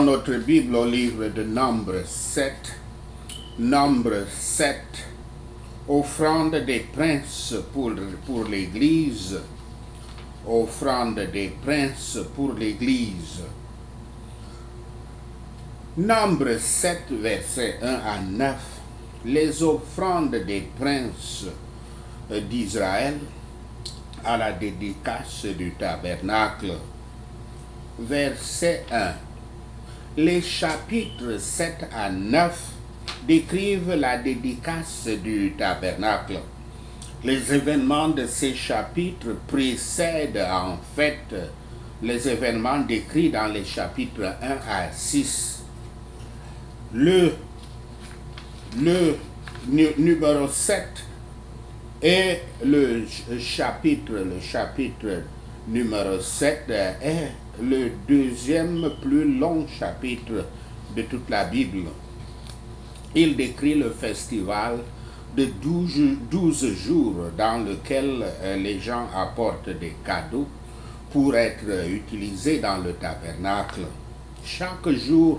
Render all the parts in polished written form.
notre Bible au livre de Nombre 7, offrande des princes pour l'Église, offrande des princes pour l'Église. Nombre 7, versets 1 à 9, les offrandes des princes d'Israël à la dédicace du tabernacle. Verset 1. Les chapitres 7 à 9 décrivent la dédicace du tabernacle. Les événements de ces chapitres précèdent en fait les événements décrits dans les chapitres 1 à 6. Le numéro 7 est le chapitre numéro 7 est le deuxième plus long chapitre de toute la Bible. Il décrit le festival de 12 jours dans lequel les gens apportent des cadeaux pour être utilisés dans le tabernacle. Chaque jour,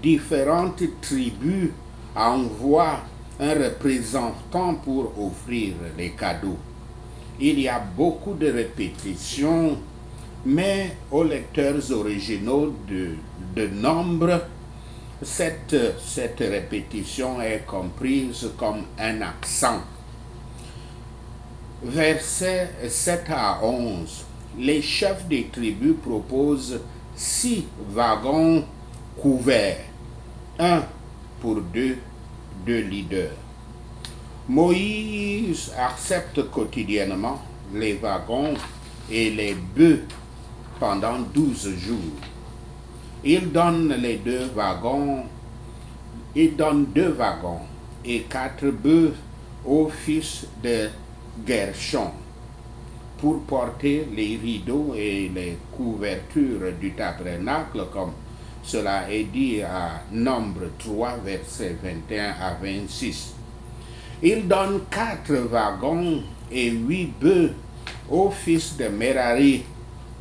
différentes tribus envoient un représentant pour offrir les cadeaux. Il y a beaucoup de répétitions, mais aux lecteurs originaux de Nombre, cette répétition est comprise comme un accent. Versets 7 à 11. Les chefs des tribus proposent 6 wagons couverts, un pour deux leaders. Moïse accepte quotidiennement les wagons et les bœufs pendant 12 jours. Il donne 2 wagons et 4 bœufs au fils de Gershon pour porter les rideaux et les couvertures du tabernacle, comme cela est dit à Nombre 3, versets 21 à 26. Il donne 4 wagons et 8 bœufs au fils de Merari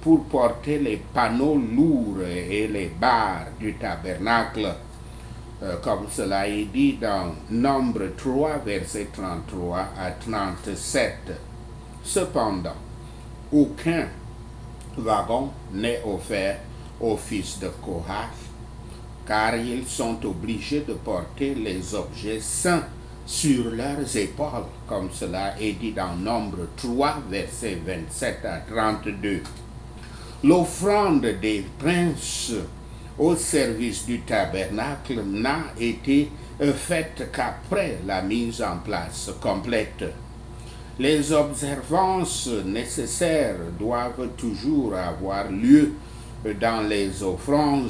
pour porter les panneaux lourds et les barres du tabernacle, comme cela est dit dans Nombre 3, versets 33 à 37. Cependant, aucun wagon n'est offert aux fils de Kohath, car ils sont obligés de porter les objets saints sur leurs épaules, comme cela est dit dans Nombre 3, versets 27 à 32. L'offrande des princes au service du tabernacle n'a été faite qu'après la mise en place complète. Les observances nécessaires doivent toujours avoir lieu dans les offrandes,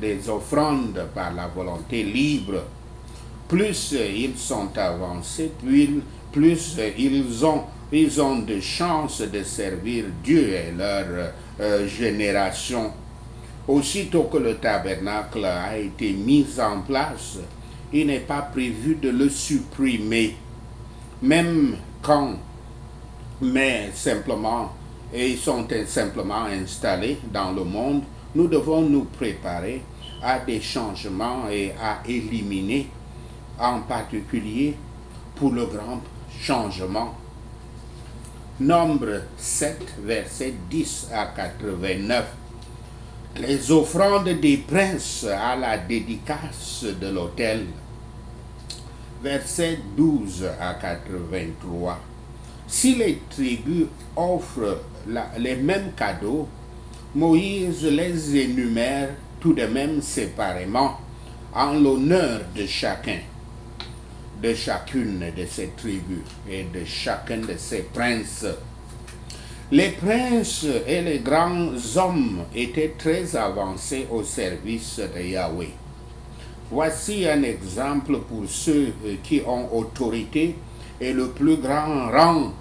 des offrandes par la volonté libre. Plus ils sont avancés, plus ils ont de chances de servir Dieu et leur génération. Aussitôt que le tabernacle a été mis en place, il n'est pas prévu de le supprimer, même quand ils sont simplement installés dans le monde. Nous devons nous préparer à des changements et à éliminer, en particulier pour le grand changement. Nombre 7, versets 10 à 89. Les offrandes des princes à la dédicace de l'autel. Versets 12 à 83. Si les tribus offrent les mêmes cadeaux, Moïse les énumère tout de même séparément en l'honneur de chacune de ces tribus et de chacun de ces princes. Les princes et les grands hommes étaient très avancés au service de Yahweh. Voici un exemple pour ceux qui ont autorité et le plus grand rang.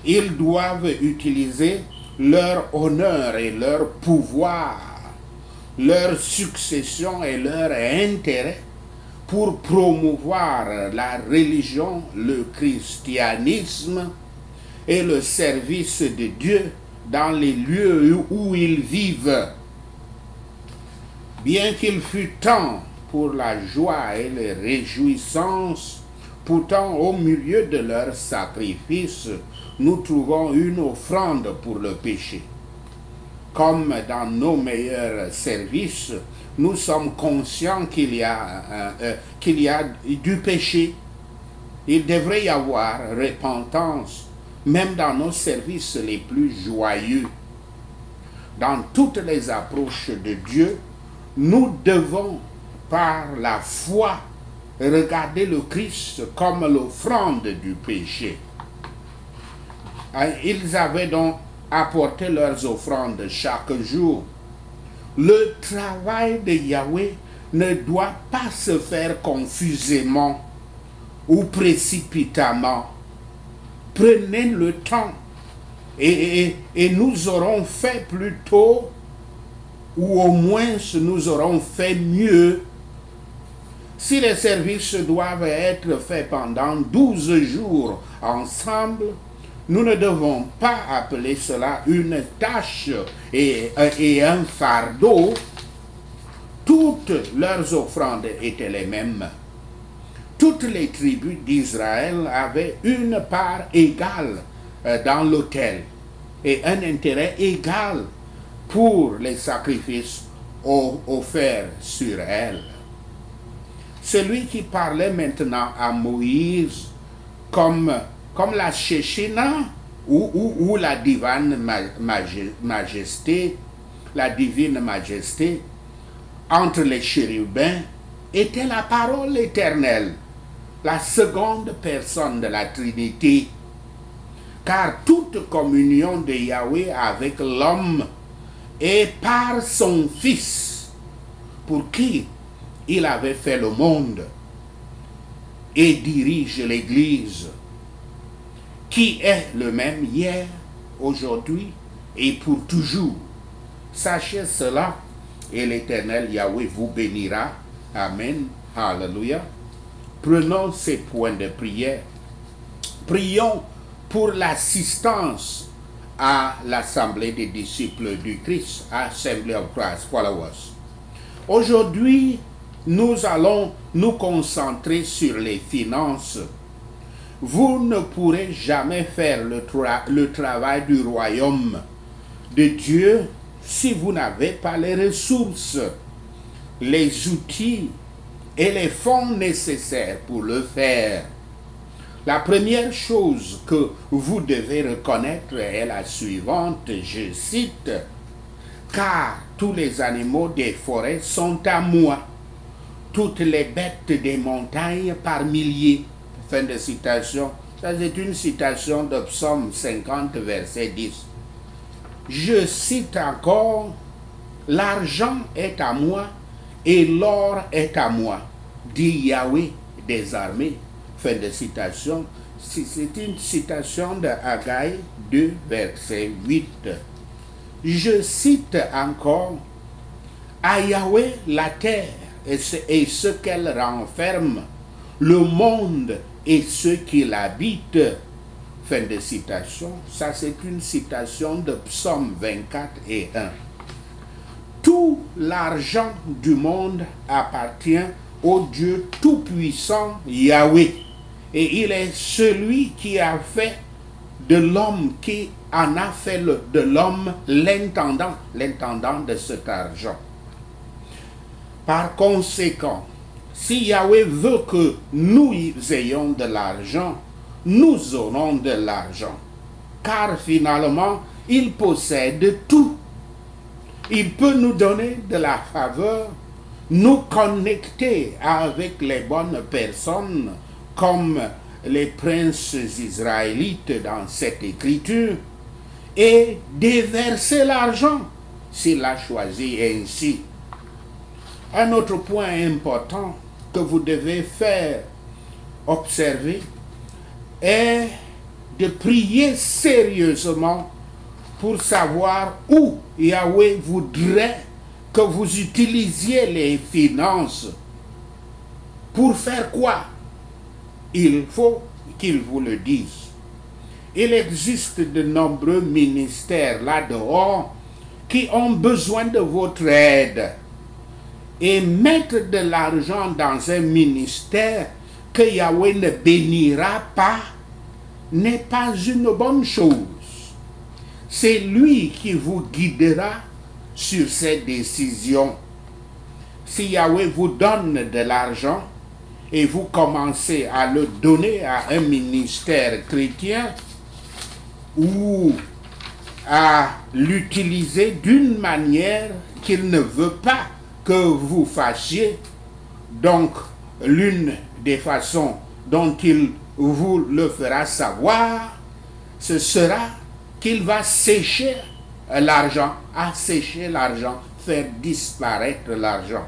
Ils doivent utiliser leur honneur et leur pouvoir, leur succession et leur intérêt pour promouvoir la religion, le christianisme et le service de Dieu dans les lieux où ils vivent. Bien qu'il fût temps pour la joie et les réjouissances, pourtant au milieu de leur sacrifice, nous trouvons une offrande pour le péché. Comme dans nos meilleurs services, nous sommes conscients qu'il y a du péché. Il devrait y avoir repentance, même dans nos services les plus joyeux. Dans toutes les approches de Dieu, nous devons, par la foi, regarder le Christ comme l'offrande du péché. Ils avaient donc apporté leurs offrandes chaque jour. Le travail de Yahweh ne doit pas se faire confusément ou précipitamment. Prenez le temps et nous aurons fait plus tôt, ou au moins nous aurons fait mieux. Si les services doivent être faits pendant 12 jours ensemble, nous ne devons pas appeler cela une tâche et un fardeau. Toutes leurs offrandes étaient les mêmes. Toutes les tribus d'Israël avaient une part égale dans l'autel et un intérêt égal pour les sacrifices offerts sur elles. Celui qui parlait maintenant à Moïse comme la Shekhinah ou la divine majesté, entre les chérubins, était la parole éternelle, la seconde personne de la Trinité. Car toute communion de Yahweh avec l'homme est par son Fils, pour qui il avait fait le monde et dirige l'Église, qui est le même hier, aujourd'hui et pour toujours. Sachez cela, et l'Éternel Yahweh vous bénira. Amen. Alléluia. Prenons ces points de prière. Prions pour l'assistance à l'Assemblée des disciples du Christ, Assembly of Christ Followers. Aujourd'hui, nous allons nous concentrer sur les finances. Vous ne pourrez jamais faire le travail du royaume de Dieu si vous n'avez pas les ressources, les outils et les fonds nécessaires pour le faire. La première chose que vous devez reconnaître est la suivante, je cite, « Car tous les animaux des forêts sont à moi, toutes les bêtes des montagnes par milliers. » Fin de citation. Ça, c'est une citation de Psaume 50, verset 10. Je cite encore, « L'argent est à moi et l'or est à moi, dit Yahweh des armées. » Fin de citation. C'est une citation de Haggai 2, verset 8. Je cite encore, « À Yahweh la terre et ce qu'elle renferme, le monde et ceux qui l'habitent. » Fin de citation. Ça, c'est une citation de Psaume 24 et 1. Tout l'argent du monde appartient au Dieu tout-puissant Yahweh. Et il est celui qui a fait de l'homme, qui en a fait de l'homme l'intendant de cet argent. Par conséquent, si Yahweh veut que nous ayons de l'argent, nous aurons de l'argent. Car finalement, il possède tout. Il peut nous donner de la faveur, nous connecter avec les bonnes personnes, comme les princes israélites dans cette écriture, et déverser l'argent s'il a choisi ainsi. Un autre point important que vous devez faire observer est de prier sérieusement pour savoir où Yahweh voudrait que vous utilisiez les finances. Pour faire quoi? Il faut qu'il vous le dise. Il existe de nombreux ministères là-dehors qui ont besoin de votre aide. Et mettre de l'argent dans un ministère que Yahweh ne bénira pas n'est pas une bonne chose. C'est lui qui vous guidera sur ces décisions. Si Yahweh vous donne de l'argent et vous commencez à le donner à un ministère chrétien ou à l'utiliser d'une manière qu'il ne veut pas que vous fassiez, donc l'une des façons dont il vous le fera savoir, ce sera qu'il va sécher l'argent, assécher l'argent, faire disparaître l'argent.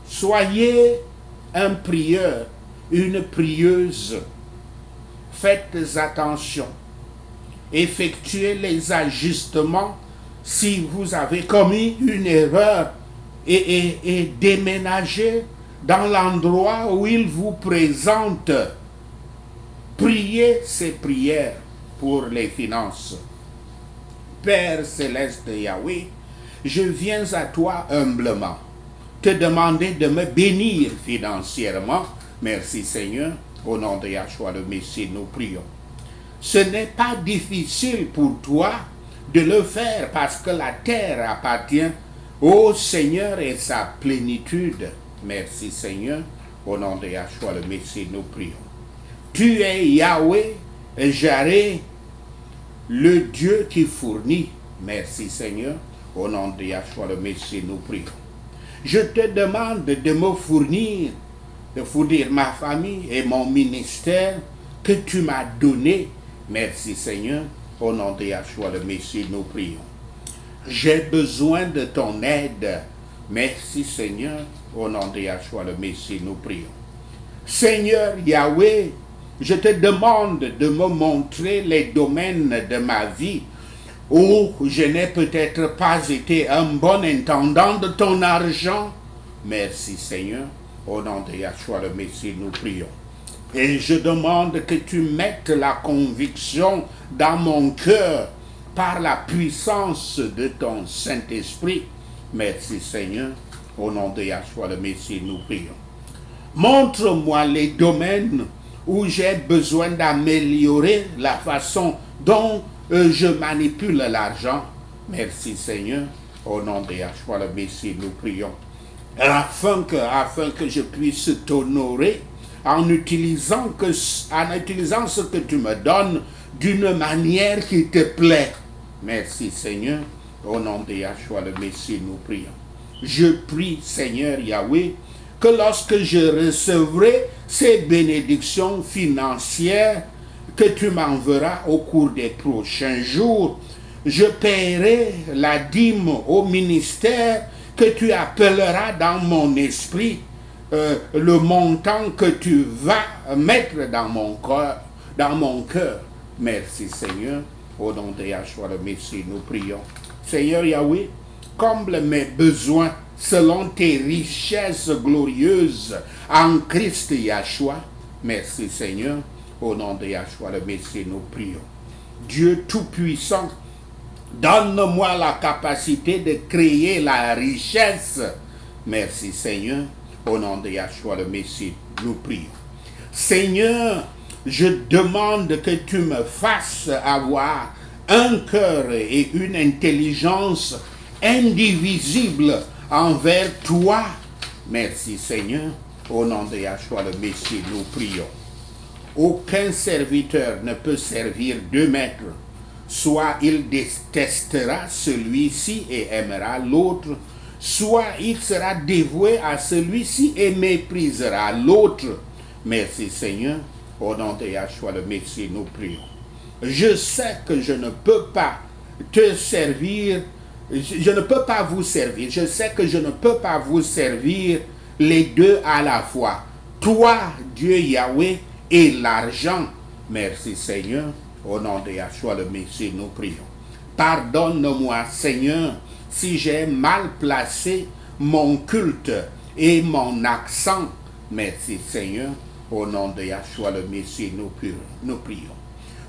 Soyez un prieur, une prieuse. Faites attention. Effectuez les ajustements si vous avez commis une erreur et déménagez dans l'endroit où il vous présente. Priez ces prières pour les finances. Père céleste Yahweh, je viens à toi humblement te demander de me bénir financièrement. Merci Seigneur, au nom de Yahshua le Messie, nous prions. Ce n'est pas difficile pour toi de le faire parce que la terre appartient au Seigneur et sa plénitude. Merci Seigneur, au nom de Yahshua le Messie, nous prions. Tu es Yahweh, Jareh, le Dieu qui fournit. Merci Seigneur, au nom de Yahshua le Messie, nous prions. Je te demande de me fournir, de fournir ma famille et mon ministère que tu m'as donné. Merci Seigneur, au nom de Yahshua le Messie, nous prions. J'ai besoin de ton aide. Merci Seigneur, au nom de Yahshua le Messie, nous prions. Seigneur Yahweh, je te demande de me montrer les domaines de ma vie où je n'ai peut-être pas été un bon intendant de ton argent. Merci Seigneur, au nom de Yahshua le Messie, nous prions. Et je demande que tu mettes la conviction dans mon cœur par la puissance de ton Saint-Esprit. Merci Seigneur, au nom de Yahshua le Messie, nous prions. Montre-moi les domaines où j'ai besoin d'améliorer la façon dont je manipule l'argent. Merci Seigneur, au nom de Yahshua le Messie, nous prions. Afin que je puisse t'honorer en utilisant ce que tu me donnes d'une manière qui te plaît. Merci Seigneur, au nom de Yahshua le Messie, nous prions. Je prie Seigneur Yahweh que lorsque je recevrai ces bénédictions financières que tu m'enverras au cours des prochains jours, je paierai la dîme au ministère que tu appelleras dans mon esprit, le montant que tu vas mettre dans mon cœur. Merci Seigneur, au nom de Yahshua le Messie, nous prions. Seigneur Yahweh, comble mes besoins selon tes richesses glorieuses en Christ Yahshua. Merci Seigneur, au nom de Yahshua le Messie, nous prions. Dieu Tout-Puissant, donne-moi la capacité de créer la richesse. Merci Seigneur, au nom de Yahshua le Messie, nous prions. Seigneur, je demande que tu me fasses avoir un cœur et une intelligence indivisible envers toi. Merci Seigneur, au nom de Yahshua le Messie, nous prions. Aucun serviteur ne peut servir deux maîtres. Soit il détestera celui-ci et aimera l'autre, soit il sera dévoué à celui-ci et méprisera l'autre. Merci Seigneur, au nom de Yahshua le Messie, nous prions. Je sais que je ne peux pas te servir, je ne peux pas vous servir. Je sais que je ne peux pas vous servir les deux à la fois. Toi, Dieu Yahweh, et l'argent. Merci Seigneur, au nom de Yahshua le Messie, nous prions. Pardonne-moi Seigneur, si j'ai mal placé mon culte et mon accent. Merci Seigneur, au nom de Yahshua le Messie, nous prions.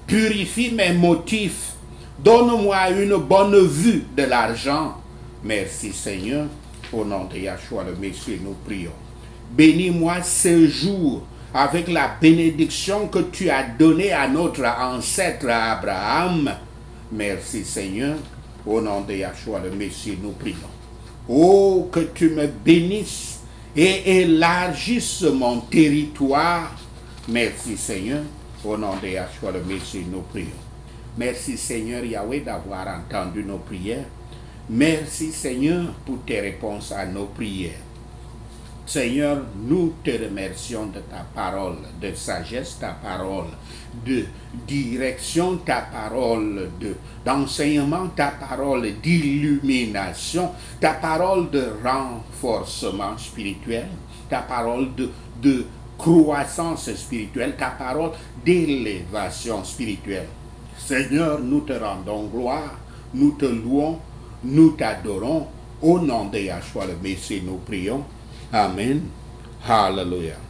Purifie mes motifs. Donne-moi une bonne vue de l'argent. Merci Seigneur, Au nom de Yahshua le Messie, nous prions. Bénis-moi ce jour avec la bénédiction que tu as donnée à notre ancêtre Abraham. Merci Seigneur. Au nom de Yahshua le Messie, nous prions. Oh, que tu me bénisses et élargisses mon territoire. Merci Seigneur. Au nom de Yahshua le Messie, nous prions. Merci Seigneur Yahweh d'avoir entendu nos prières. Merci Seigneur pour tes réponses à nos prières. Seigneur, nous te remercions de ta parole de sagesse, ta parole de direction, ta parole d'enseignement, ta parole d'illumination, ta parole de renforcement spirituel, ta parole de croissance spirituelle, ta parole d'élévation spirituelle. Seigneur, nous te rendons gloire, nous te louons, nous t'adorons. Au nom de Yahshua le Messie, nous prions. Amen. Hallelujah.